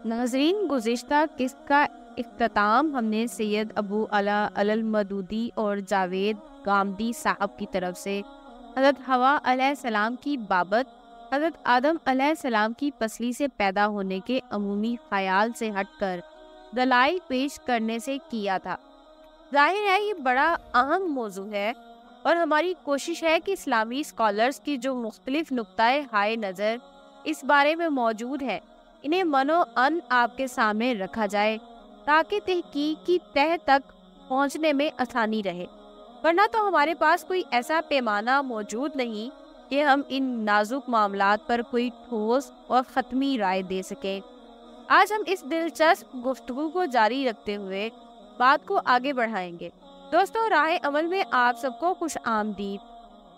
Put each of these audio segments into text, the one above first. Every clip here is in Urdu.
ناظرین، گزشتہ قسط کا اختتام ہم نے سید ابو علا المودودی اور جاوید گامدی صاحب کی طرف سے حضرت حوا علیہ السلام کی بابت حضرت آدم علیہ السلام کی پسلی سے پیدا ہونے کے عمومی خیال سے ہٹ کر دلائل پیش کرنے سے کیا تھا۔ ظاہر ہے یہ بڑا اہم موضوع ہے اور ہماری کوشش ہے کہ اسلامی اسکالرز کی جو مختلف نقطۂ ہائے نظر اس بارے میں موجود ہیں انہیں منو ان آپ کے سامنے رکھا جائے تاکہ تحقیق کی تہ تک پہنچنے میں آسانی رہے، ورنہ تو ہمارے پاس کوئی ایسا پیمانہ موجود نہیں کہ ہم ان نازک معاملات پر کوئی ٹھوس اور ختمی رائے دے سکیں۔ آج ہم اس دلچسپ گفتگو کو جاری رکھتے ہوئے بات کو آگے بڑھائیں گے۔ دوستو، راہ عمل میں آپ سب کو خوش آمدید۔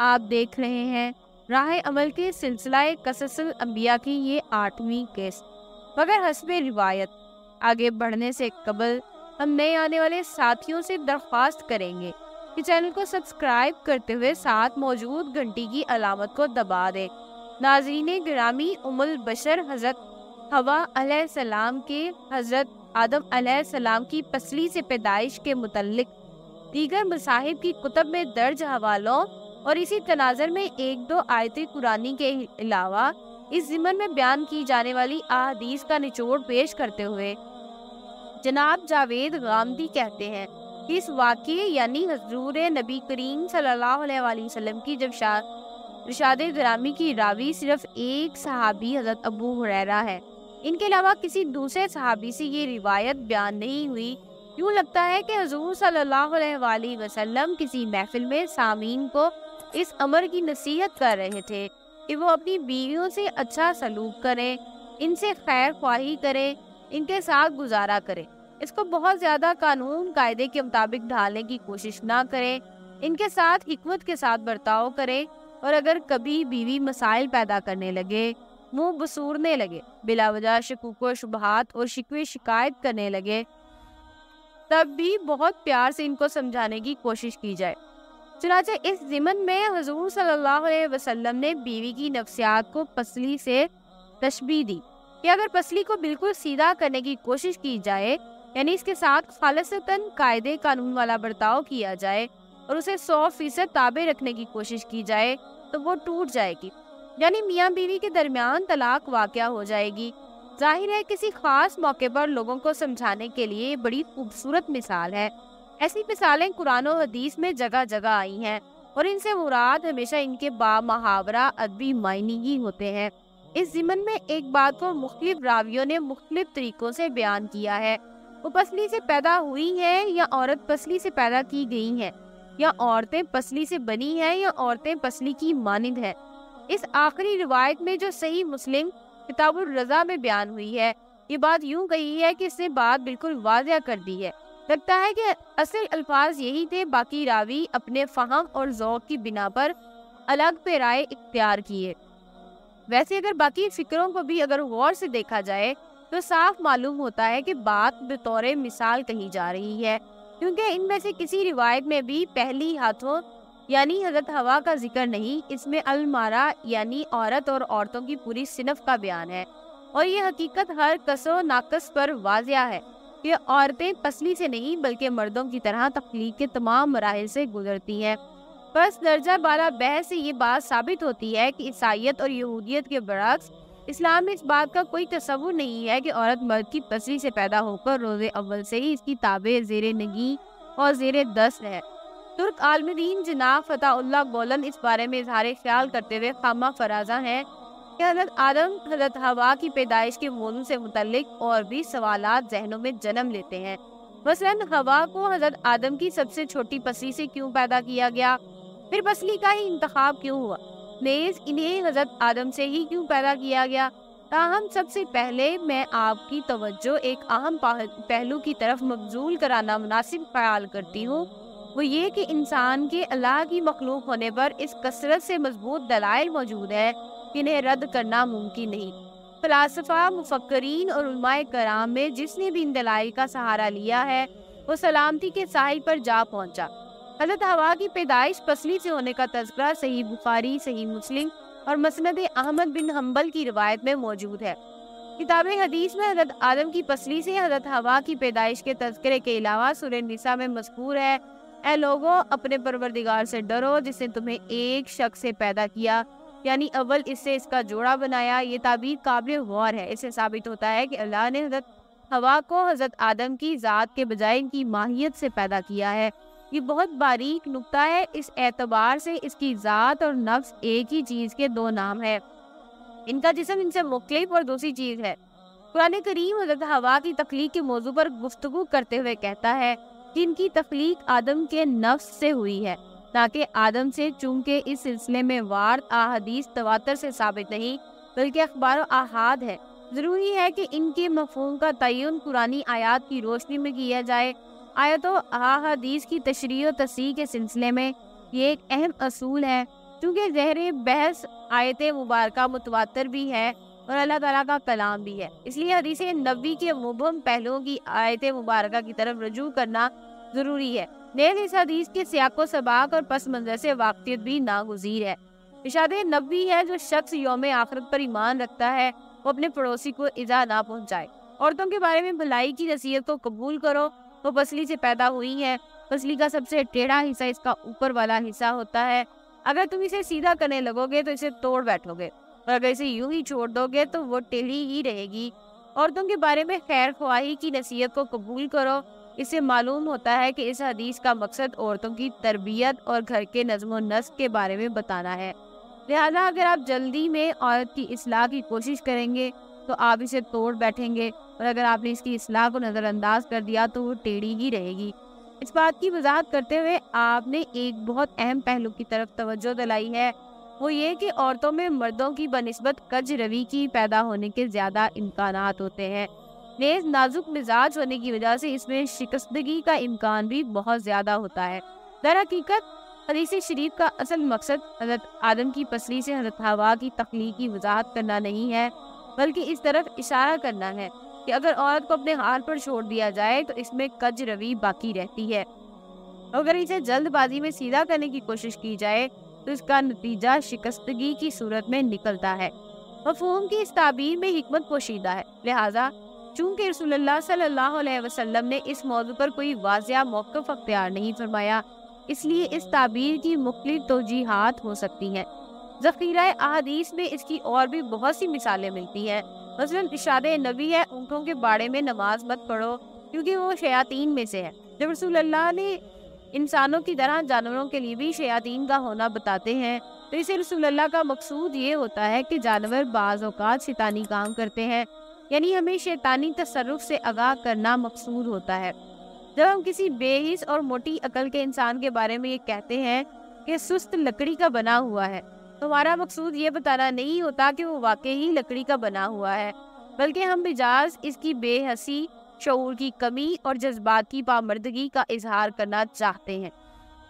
آپ دیکھ رہے ہیں راہ عمل کے سلسلہ قصص الانبیاء کی یہ 8ویں قسط۔ مگر حسب روایت آگے بڑھنے سے قبل ہم نئے آنے والے ساتھیوں سے درخواست کریں گے کہ چینل کو سبسکرائب کرتے ہوئے ساتھ موجود گھنٹی کی علامت کو دبا دیں۔ ناظرین گرامی، ام البشر حضرت حوا علیہ السلام کے حضرت آدم علیہ السلام کی پسلی سے پیدائش کے متعلق دیگر مصاحب کی کتب میں درج حوالوں اور اسی تناظر میں 1-2 آیت قرآنی کے علاوہ اس ضمن میں بیان کی جانے والی احادیث کا نچوڑ پیش کرتے ہوئے جناب جاوید غامدی کہتے ہیں کہ اس واقعے یعنی حضور نبی کریم صلی اللہ علیہ وآلہ وسلم کی جب رشاد گرامی کی راوی صرف ایک صحابی حضرت ابو ہریرہ ہے، ان کے علاوہ کسی دوسرے صحابی سے یہ روایت بیان نہیں ہوئی۔ یوں لگتا ہے کہ حضور صلی اللہ علیہ وآلہ وسلم کسی محفل میں سامعین کو اس امر کی نصیحت کر رہے تھے کہ وہ اپنی بیویوں سے اچھا سلوک کریں، ان سے خیر خواہی کریں، ان کے ساتھ گزارا کریں، اس کو بہت زیادہ قانون قاعدے کے مطابق ڈھالنے کی کوشش نہ کریں، ان کے ساتھ حکمت کے ساتھ برتاؤ کریں، اور اگر کبھی بیوی مسائل پیدا کرنے لگے، منہ بسورنے لگے، بلا وجہ شکوک و شبہات اور شکوے شکایت کرنے لگے، تب بھی بہت پیار سے ان کو سمجھانے کی کوشش کی جائے۔ چنانچہ اس ضمن میں حضور صلی اللہ علیہ وسلم نے بیوی کی نفسیات کو پسلی سے تشبیہ دی کہ اگر پسلی کو بالکل سیدھا کرنے کی کوشش کی جائے، یعنی اس کے ساتھ خالصتاً قاعدے قانون والا برتاؤ کیا جائے اور اسے 100% تابع رکھنے کی کوشش کی جائے تو وہ ٹوٹ جائے گی، یعنی میاں بیوی کے درمیان طلاق واقع ہو جائے گی۔ ظاہر ہے کسی خاص موقع پر لوگوں کو سمجھانے کے لیے بڑی خوبصورت مثال ہے۔ ایسی مثالیں قرآن و حدیث میں جگہ جگہ آئی ہیں اور ان سے مراد ہمیشہ ان کے با محاورہ ادبی معنی ہی ہوتے ہیں۔ اس ضمن میں ایک بات کو مختلف راویوں نے مختلف طریقوں سے بیان کیا ہے، وہ پسلی سے پیدا ہوئی ہیں یا عورت پسلی سے پیدا کی گئی ہیں، یا عورتیں پسلی سے بنی ہیں یا عورتیں پسلی کی مانند ہیں۔ اس آخری روایت میں جو صحیح مسلم کتاب الرضا میں بیان ہوئی ہے، یہ بات یوں کہی ہے کہ اس نے بات بالکل واضح کر دی ہے۔ لگتا ہے کہ اصل الفاظ یہی تھے، باقی راوی اپنے فہم اور ذوق کی بنا پر الگ پیرائے اختیار کیے۔ ویسے اگر باقی فکروں کو بھی اگر غور سے دیکھا جائے تو صاف معلوم ہوتا ہے کہ بات بطور مثال کہی جا رہی ہے، کیونکہ ان میں سے کسی روایت میں بھی پہلی ہاتھوں یعنی حضرت حوا کا ذکر نہیں، اس میں المارا یعنی عورت اور عورتوں کی پوری صنف کا بیان ہے، اور یہ حقیقت ہر کس و ناقص پر واضح ہے کہ عورتیں پسلی سے نہیں بلکہ مردوں کی طرح تخلیق کے تمام مراحل سے گزرتی ہیں۔ بس درجہ بالا بحث سے یہ بات ثابت ہوتی ہے کہ عیسائیت اور یہودیت کے برعکس اسلام میں اس بات کا کوئی تصور نہیں ہے کہ عورت مرد کی پسلی سے پیدا ہو کر روز اول سے ہی اس کی تابع زیر نگی اور زیر دست ہے۔ ترک عالم دین جناب فتح اللہ گولن اس بارے میں اظہار خیال کرتے ہوئے خامہ فرازہ ہیں کہ حضرت آدم حضرت حوا کی پیدائش کے موضوع سے متعلق اور بھی سوالات ذہنوں میں جنم لیتے ہیں۔ مثلاً حوا کو حضرت آدم کی سب سے چھوٹی پسلی سے کیوں پیدا کیا گیا، پھر پسلی کا ہی انتخاب کیوں ہوا، نیز انہیں حضرت آدم سے ہی کیوں پیدا کیا گیا۔ تاہم سب سے پہلے میں آپ کی توجہ ایک اہم پہلو کی طرف مبذول کرانا مناسب خیال کرتی ہوں، وہ یہ کہ انسان کے اللہ کی مخلوق ہونے پر اس کثرت سے مضبوط دلائل موجود ہے کہ انہیں رد کرنا ممکن نہیں۔ فلاسفہ، مفکرین اور علماء کرام میں جس نے بھی ان دلائل کا سہارا لیا ہے وہ سلامتی کے ساحل پر جا پہنچا۔ حضرت حوا کی پیدائش پسلی سے ہونے کا تذکرہ صحیح بخاری، صحیح مسلم اور مسند احمد بن حنبل کی روایت میں موجود ہے۔ کتاب حدیث میں حضرت آدم کی پسلی سے حضرت حوا کی پیدائش کے تذکرے کے علاوہ سورہ نساء میں مذکور ہے: اے لوگو، اپنے پروردگار سے ڈرو جس نے تمہیں ایک شخص سے پیدا کیا، یعنی اول اس سے اس کا جوڑا بنایا۔ یہ تعبیر قابل غور ہے۔ اس سے ثابت ہوتا ہے کہ اللہ نے حضرت حوا کو حضرت آدم کی ذات کے بجائے ان کی ماہیت سے پیدا کیا ہے۔ یہ بہت باریک نکتہ ہے۔ اس اعتبار سے اس کی ذات اور نفس ایک ہی چیز کے دو نام ہے۔ ان کا جسم ان سے مختلف اور دوسری چیز ہے۔ قرآن کریم حضرت حوا کی تخلیق کے موضوع پر گفتگو کرتے ہوئے کہتا ہے کہ ان کی تخلیق آدم کے نفس سے ہوئی ہے، تاکہ آدم سے، چونکہ اس سلسلے میں وارد احادیث تواتر سے ثابت نہیں بلکہ اخبار و احاد ہے، ضروری ہے کہ ان کے مفہوم کا تعین قرآنی آیات کی روشنی میں کیا جائے۔ آیات و احادیث کی تشریح و تصحیح کے سلسلے میں یہ ایک اہم اصول ہے، چونکہ زہر بحث آیت مبارکہ متواتر بھی ہے اور اللہ تعالیٰ کا کلام بھی ہے، اس لیے حدیث نبوی کے مبہم پہلوؤں کی آیت مبارکہ کی طرف رجوع کرنا ضروری ہے۔ نیز اس حدیث کے سیاق و سباق اور پس منظر سے واقفیت بھی ناگزیر ہے۔ ارشاد نبوی ہے: جو شخص یوم آخرت پر ایمان رکھتا ہے وہ اپنے پڑوسی کو ایذا نہ پہنچائے۔ عورتوں کے بارے میں بھلائی کی نصیحت کو قبول کرو، وہ پسلی سے پیدا ہوئی ہیں، پسلی کا سب سے ٹیڑھا حصہ اس کا اوپر والا حصہ ہوتا ہے۔ اگر تم اسے سیدھا کرنے لگو گے تو اسے توڑ بیٹھو گے، اور اگر اسے یوں ہی چھوڑ دو گے تو وہ ٹیڑھی ہی رہے گی۔ عورتوں کے بارے میں خیر خواہی کی نصیحت کو قبول کرو۔ اس سے معلوم ہوتا ہے کہ اس حدیث کا مقصد عورتوں کی تربیت اور گھر کے نظم و نسق کے بارے میں بتانا ہے، لہذا اگر آپ جلدی میں عورت کی اصلاح کی کوشش کریں گے تو آپ اسے توڑ بیٹھیں گے، اور اگر آپ نے اس کی اصلاح کو نظر انداز کر دیا تو وہ ٹیڑھی ہی رہے گی۔ اس بات کی وضاحت کرتے ہوئے آپ نے ایک بہت اہم پہلو کی طرف توجہ دلائی ہے، وہ یہ کہ عورتوں میں مردوں کی بنسبت کج روی کی پیدا ہونے کے زیادہ امکانات ہوتے ہیں۔ نیز نازک مزاج ہونے کی وجہ سے اس میں شکستگی کا امکان بھی بہت زیادہ ہوتا ہے۔ در حقیقت حدیث شریف کا اصل مقصد حضرت آدم کی پسلی سے حضرت حوا کی تخلیق کی وضاحت کرنا نہیں ہے، بلکہ اس طرف اشارہ کرنا ہے کہ اگر عورت کو اپنے حال پر چھوڑ دیا جائے تو اس میں کج روی باقی رہتی ہے، اگر اسے جلد بازی میں سیدھا کرنے کی کوشش کی جائے تو اس کا نتیجہ شکستگی کی صورت میں نکلتا ہے۔ مفہوم کی اس تعبیر میں حکمت پوشیدہ ہے، لہٰذا چونکہ رسول اللہ صلی اللہ علیہ وسلم نے اس موضوع پر کوئی واضح موقف اختیار نہیں فرمایا، اس لیے اس تعبیر کی مختلف توجیہات ہو سکتی ہیں۔ ذخیرہ احادیث میں اس کی اور بھی بہت سی مثالیں ملتی ہیں۔ مثلاً ارشاد نبی ہے: اونٹوں کے باڑے میں نماز مت پڑھو کیونکہ وہ شیاطین میں سے ہے۔ جب رسول اللہ نے انسانوں کی طرح جانوروں کے لیے بھی شیاطین کا ہونا بتاتے ہیں تو اسے رسول اللہ کا مقصود یہ ہوتا ہے کہ جانور بعض اوقات شیطانی کام کرتے ہیں، یعنی ہمیں شیطانی تصرف سے آگاہ کرنا مقصود ہوتا ہے۔ جب ہم کسی بے حس اور موٹی عقل کے انسان کے بارے میں یہ کہتے ہیں کہ سست لکڑی کا بنا ہوا ہے تو ہمارا مقصود یہ بتانا نہیں ہوتا کہ وہ واقعی لکڑی کا بنا ہوا ہے، بلکہ ہم بجاز اس کی بے حسی، شعور کی کمی اور جذبات کی پامردگی کا اظہار کرنا چاہتے ہیں۔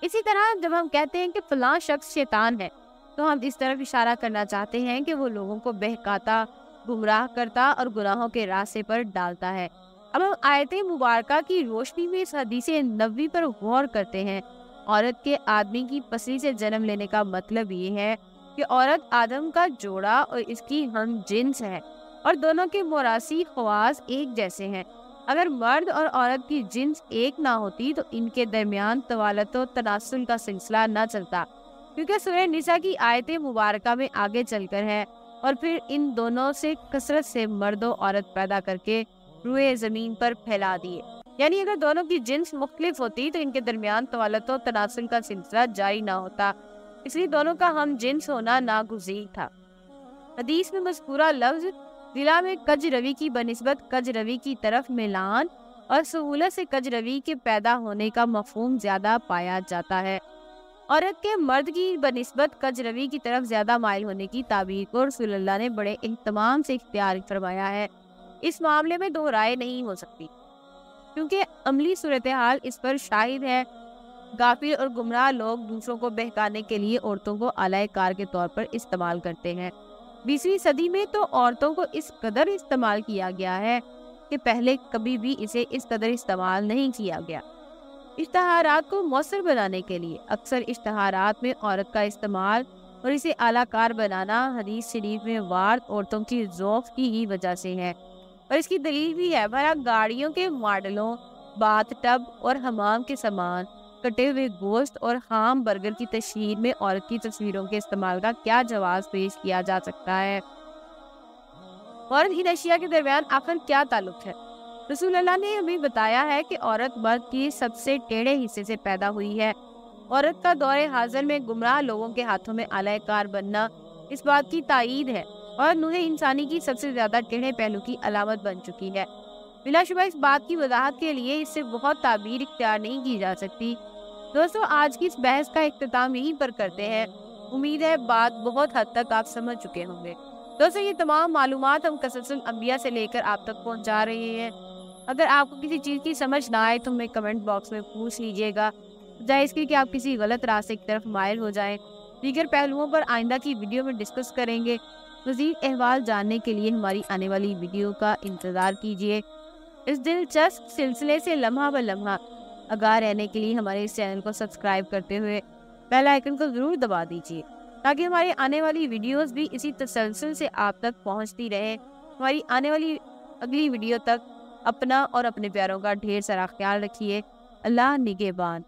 اسی طرح جب ہم کہتے ہیں کہ فلاں شخص شیطان ہے تو ہم اس طرف اشارہ کرنا چاہتے ہیں کہ وہ لوگوں کو بہکاتا، گمراہ کرتا اور گناہوں کے راستے پر ڈالتا ہے۔ اب ہم آیت مبارکہ کی روشنی میں اس حدیث نبوی پر غور کرتے ہیں۔ عورت کے آدمی کی پسلی سے جنم لینے کا مطلب یہ ہے کہ عورت آدم کا جوڑا اور اس کی ہم جنس ہے، اور دونوں کے موراثی خواص ایک جیسے ہیں۔ اگر مرد اور عورت کی جنس ایک نہ ہوتی تو ان کے درمیان توالت و تناسل کا سلسلہ نہ چلتا، کیونکہ سورہ نساء کی آیت مبارکہ میں آگے چل کر ہے: اور پھر ان دونوں سے کثرت سے مرد و عورت پیدا کر کے روئے زمین پر پھیلا دیے۔ یعنی اگر دونوں کی جنس مختلف ہوتی تو ان کے درمیان توالت و تناسل کا سلسلہ جاری نہ ہوتا، اس لیے دونوں کا ہم جنس ہونا ناگزیر تھا۔ حدیث میں مذکورہ لفظ ضلع میں کج روی کی بنسبت کج روی کی طرف میلان اور سہولت سے کج روی کے پیدا ہونے کا مفہوم زیادہ پایا جاتا ہے۔ عورت کے مرد کی بنسبت کج روی کی طرف زیادہ مائل ہونے کی تعبیر کو رسول اللہ نے بڑے اہتمام سے اختیار فرمایا ہے۔ اس معاملے میں دو رائے نہیں ہو سکتی، کیونکہ عملی صورتحال اس پر شاہد ہے۔ غافل اور گمراہ لوگ دوسروں کو بہکانے کے لیے عورتوں کو آلہ کار کے طور پر استعمال کرتے ہیں۔ 20ویں صدی میں تو عورتوں کو اس قدر استعمال کیا گیا ہے کہ پہلے کبھی بھی اسے اس قدر استعمال نہیں کیا گیا۔ اشتہارات کو مؤثر بنانے کے لیے اکثر اشتہارات میں عورت کا استعمال اور اسے اعلیٰ کار بنانا حدیث شریف میں وارد عورتوں کی ذوق کی ہی وجہ سے ہے، اور اس کی دلیل بھی ہے۔ بھلا گاڑیوں کے ماڈلوں، باتھ ٹب اور حمام کے سامان، کٹے ہوئے گوشت اور خام برگر کی تشہیر میں عورت کی تصویروں کے استعمال کا کیا جواز پیش کیا جا سکتا ہے؟ اور ان اشیاء کے درمیان آخر کیا تعلق ہے؟ رسول اللہ نے ہمیں بتایا ہے کہ عورت مرد کی سب سے ٹیڑھے حصے سے پیدا ہوئی ہے۔ عورت کا دور حاضر میں گمراہ لوگوں کے ہاتھوں میں اعلی کار بننا اس بات کی تائید ہے، اور نوح انسانی کی سب سے زیادہ ٹیڑھے پہلو کی علامت بن چکی ہے۔ بلا شبہ اس بات کی وضاحت کے لیے اس سے بہت تعبیر اختیار نہیں کی جا سکتی۔ دوستو، آج کی اس بحث کا اختتام یہیں پر کرتے ہیں۔ امید ہے بات بہت حد تک آپ سمجھ چکے ہوں گے۔ دوستو، یہ تمام معلومات ہم قصص الانبیاء سے لے کر آپ تک پہنچا رہے ہیں۔ اگر آپ کو کسی چیز کی سمجھ نہ آئے تو ہمیں کمنٹ باکس میں پوچھ لیجیے گا، جائے اس کی کہ آپ کسی غلط راستے کی طرف مائل ہو جائیں۔ دیگر پہلوؤں پر آئندہ کی ویڈیو میں ڈسکس کریں گے۔ مزید احوال جاننے کے لیے ہماری آنے والی ویڈیو کا انتظار کیجیے۔ اس دلچسپ سلسلے سے لمحہ بہ لمحہ آگاہ رہنے کے لیے ہمارے اس چینل کو سبسکرائب کرتے ہوئے بیل آئیکن کو ضرور دبا دیجیے، تاکہ ہماری آنے والی ویڈیوز بھی اسی تسلسل سے آپ تک پہنچتی رہے۔ ہماری آنے والی اگلی ویڈیو تک اپنا اور اپنے پیاروں کا ڈھیر سارا خیال رکھیے۔ اللہ نگہبان۔